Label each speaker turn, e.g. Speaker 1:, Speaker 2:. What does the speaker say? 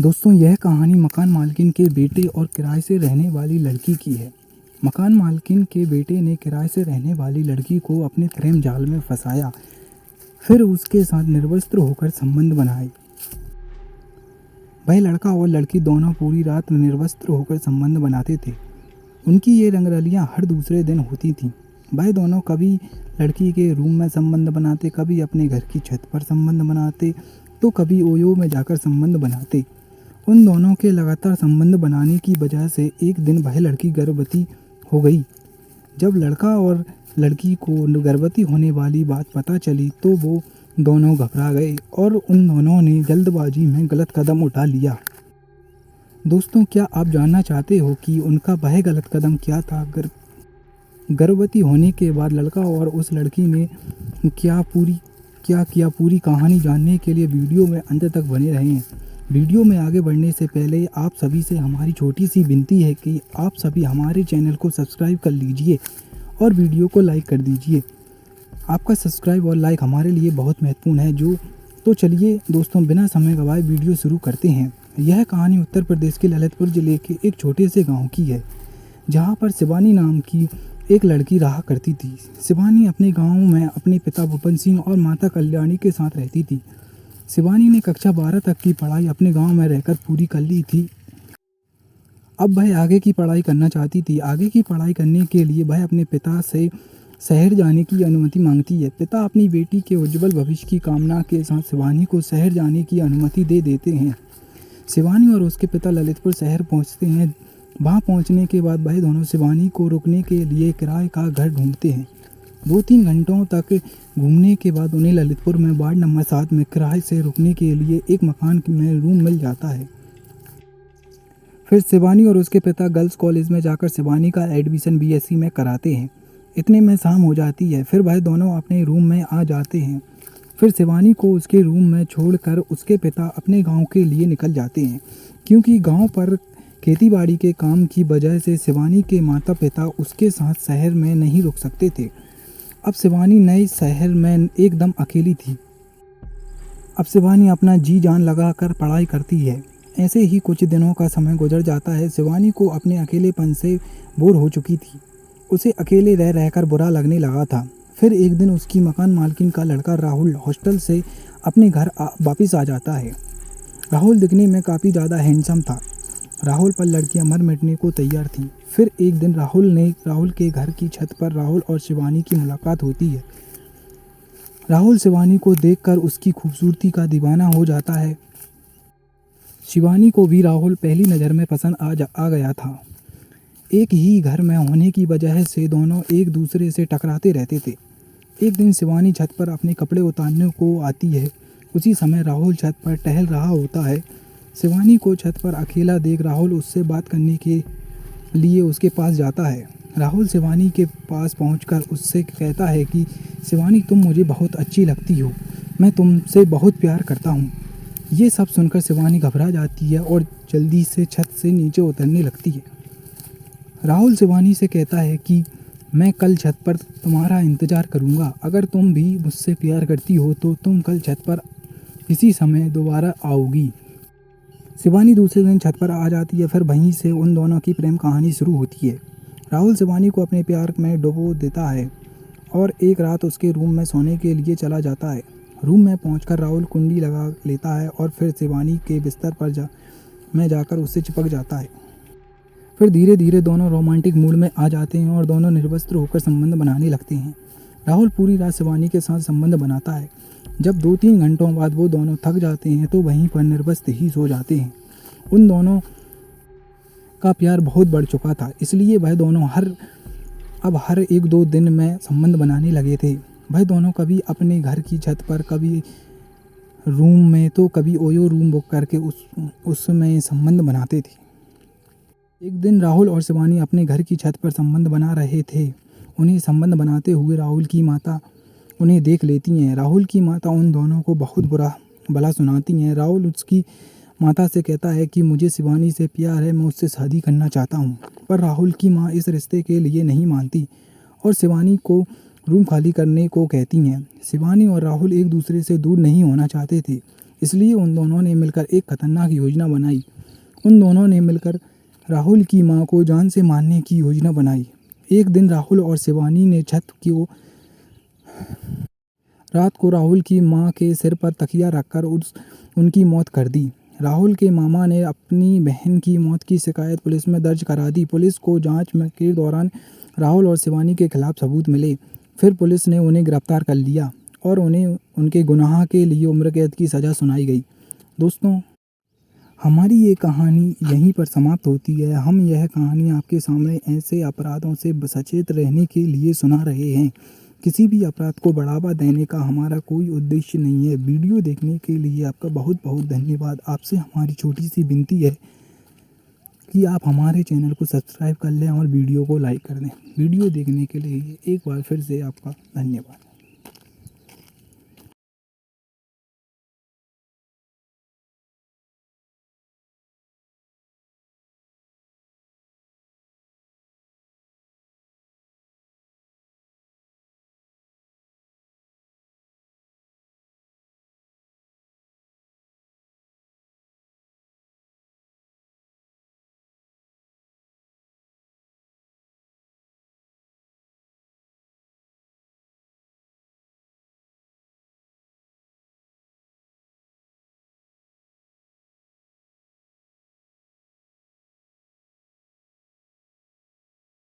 Speaker 1: दोस्तों, यह कहानी मकान मालकिन के बेटे और किराए से रहने वाली लड़की की है। मकान मालकिन के बेटे ने किराए से रहने वाली लड़की को अपने प्रेम जाल में फंसाया, फिर उसके साथ निर्वस्त्र होकर संबंध बनाए। वह लड़का और लड़की दोनों पूरी रात निर्वस्त्र होकर संबंध बनाते थे। उनकी ये रंगरलियां हर दूसरे दिन होती थीं। वह दोनों कभी लड़की के रूम में संबंध बनाते, कभी अपने घर की छत पर संबंध बनाते, तो कभी ओयो में जाकर संबंध बनाते। उन दोनों के लगातार संबंध बनाने की वजह से एक दिन वह लड़की गर्भवती हो गई। जब लड़का और लड़की को गर्भवती होने वाली बात पता चली तो वो दोनों घबरा गए और उन दोनों ने जल्दबाजी में गलत कदम उठा लिया। दोस्तों, क्या आप जानना चाहते हो कि उनका वह गलत कदम क्या था? गर्भवती होने के बाद लड़का और उस लड़की ने क्या किया, पूरी कहानी जानने के लिए वीडियो में अंत तक बने रहें। वीडियो में आगे बढ़ने से पहले आप सभी से हमारी छोटी सी विनती है कि आप सभी हमारे चैनल को सब्सक्राइब कर लीजिए और वीडियो को लाइक कर दीजिए। आपका सब्सक्राइब और लाइक हमारे लिए बहुत महत्वपूर्ण है। तो चलिए दोस्तों, बिना समय गवाए वीडियो शुरू करते हैं। यह कहानी उत्तर प्रदेश के ललितपुर जिले के एक छोटे से गाँव की है, जहाँ पर शिवानी नाम की एक लड़की रहा करती थी। शिवानी अपने गाँव में अपने पिता भूपन सिंह और माता कल्याणी के साथ रहती थी। शिवानी ने कक्षा 12 तक की पढ़ाई अपने गांव में रहकर पूरी कर ली थी। अब वह आगे की पढ़ाई करना चाहती थी। आगे की पढ़ाई करने के लिए वह अपने पिता से शहर जाने की अनुमति मांगती है। पिता अपनी बेटी के उज्जवल भविष्य की कामना के साथ शिवानी को शहर जाने की अनुमति दे देते हैं। शिवानी और उसके पिता ललितपुर शहर पहुंचते हैं। वहां पहुंचने के बाद वह दोनों शिवानी को रुकने के लिए किराए का घर ढूंढते हैं। 2-3 घंटों तक घूमने के बाद उन्हें ललितपुर में वार्ड नंबर 7 में किराए से रुकने के लिए एक मकान में रूम मिल जाता है। फिर शिवानी और उसके पिता गर्ल्स कॉलेज में जाकर शिवानी का एडमिशन बीएससी में कराते हैं। इतने में शाम हो जाती है। फिर वह दोनों अपने रूम में आ जाते हैं। फिर शिवानी को उसके रूम में छोड़कर उसके पिता अपने गाँव के लिए निकल जाते हैं, क्योंकि गाँव पर खेतीबाड़ी के काम की वजह से शिवानी के माता पिता उसके साथ शहर में नहीं रुक सकते थे। अब शिवानी नए शहर में एकदम अकेली थी। अब शिवानी अपना जी जान लगा कर पढ़ाई करती है। ऐसे ही कुछ दिनों का समय गुजर जाता है। शिवानी को अपने अकेलेपन से बोर हो चुकी थी। उसे अकेले रह रहकर बुरा लगने लगा था। फिर एक दिन उसकी मकान मालकिन का लड़का राहुल हॉस्टल से अपने घर वापस आ जाता है। राहुल दिखने में काफ़ी ज़्यादा हैंडसम था। राहुल पर लड़कियां मर मिटने को तैयार थीं। फिर एक दिन राहुल के घर की छत पर राहुल और शिवानी की मुलाकात होती है। राहुल शिवानी को देखकर उसकी खूबसूरती का दीवाना हो जाता है। शिवानी को भी राहुल पहली नज़र में पसंद आ गया था। एक ही घर में होने की वजह से दोनों एक दूसरे से टकराते रहते थे। एक दिन शिवानी छत पर अपने कपड़े उतारने को आती है। उसी समय राहुल छत पर टहल रहा होता है। शिवानी को छत पर अकेला देख राहुल उससे बात करने के लिए उसके पास जाता है। राहुल शिवानी के पास पहुंचकर उससे कहता है कि शिवानी, तुम मुझे बहुत अच्छी लगती हो। मैं तुमसे बहुत प्यार करता हूं। ये सब सुनकर शिवानी घबरा जाती है और जल्दी से छत से नीचे उतरने लगती है। राहुल शिवानी से कहता है कि मैं कल छत पर तुम्हारा इंतज़ार करूंगा। अगर तुम भी मुझसे प्यार करती हो तो तुम कल छत पर इसी समय दोबारा आओगी। शिवानी दूसरे दिन छत पर आ जाती है। फिर वहीं से उन दोनों की प्रेम कहानी शुरू होती है। राहुल शिवानी को अपने प्यार में डुबो देता है और एक रात उसके रूम में सोने के लिए चला जाता है। रूम में पहुंचकर राहुल कुंडी लगा लेता है और फिर शिवानी के बिस्तर पर जाकर उससे चिपक जाता है। फिर धीरे धीरे दोनों रोमांटिक मूड में आ जाते हैं और दोनों निर्वस्त्र होकर संबंध बनाने लगते हैं। राहुल पूरी रात शिवानी के साथ संबंध बनाता है। जब 2-3 घंटों बाद वो दोनों थक जाते हैं तो वहीं पर निर्वस्त्र ही सो जाते हैं। उन दोनों का प्यार बहुत बढ़ चुका था, इसलिए वह दोनों हर 1-2 दिन में संबंध बनाने लगे थे। वह दोनों कभी अपने घर की छत पर, कभी रूम में, तो कभी ओयो रूम बुक करके उसमें संबंध बनाते थे। एक दिन राहुल और शिवानी अपने घर की छत पर संबंध बना रहे थे। उन्हें संबंध बनाते हुए राहुल की माता उन्हें देख लेती हैं। राहुल की माता उन दोनों को बहुत बुरा भला सुनाती हैं। राहुल उसकी माता से कहता है कि मुझे शिवानी से प्यार है, मैं उससे शादी करना चाहता हूँ। पर राहुल की माँ इस रिश्ते के लिए नहीं मानती और शिवानी को रूम खाली करने को कहती हैं। शिवानी और राहुल एक दूसरे से दूर नहीं होना चाहते थे, इसलिए उन दोनों ने मिलकर एक खतरनाक योजना बनाई। उन दोनों ने मिलकर राहुल की मां को जान से मारने की योजना बनाई। एक दिन राहुल और शिवानी ने रात को राहुल की मां के सिर पर तकिया रखकर उनकी मौत कर दी। राहुल के मामा ने अपनी बहन की मौत की शिकायत पुलिस में दर्ज करा दी। पुलिस को जांच के दौरान राहुल और शिवानी के खिलाफ सबूत मिले। फिर पुलिस ने उन्हें गिरफ्तार कर लिया और उन्हें उनके गुनाह के लिए उम्र कैद की सज़ा सुनाई गई। दोस्तों, हमारी ये कहानी यहीं पर समाप्त होती है। हम यह कहानी आपके सामने ऐसे अपराधों से सचेत रहने के लिए सुना रहे हैं। किसी भी अपराध को बढ़ावा देने का हमारा कोई उद्देश्य नहीं है। वीडियो देखने के लिए आपका बहुत बहुत धन्यवाद। आपसे हमारी छोटी सी विनती है कि आप हमारे चैनल को सब्सक्राइब कर लें और वीडियो को लाइक कर दें। वीडियो देखने के लिए एक बार फिर से आपका धन्यवाद।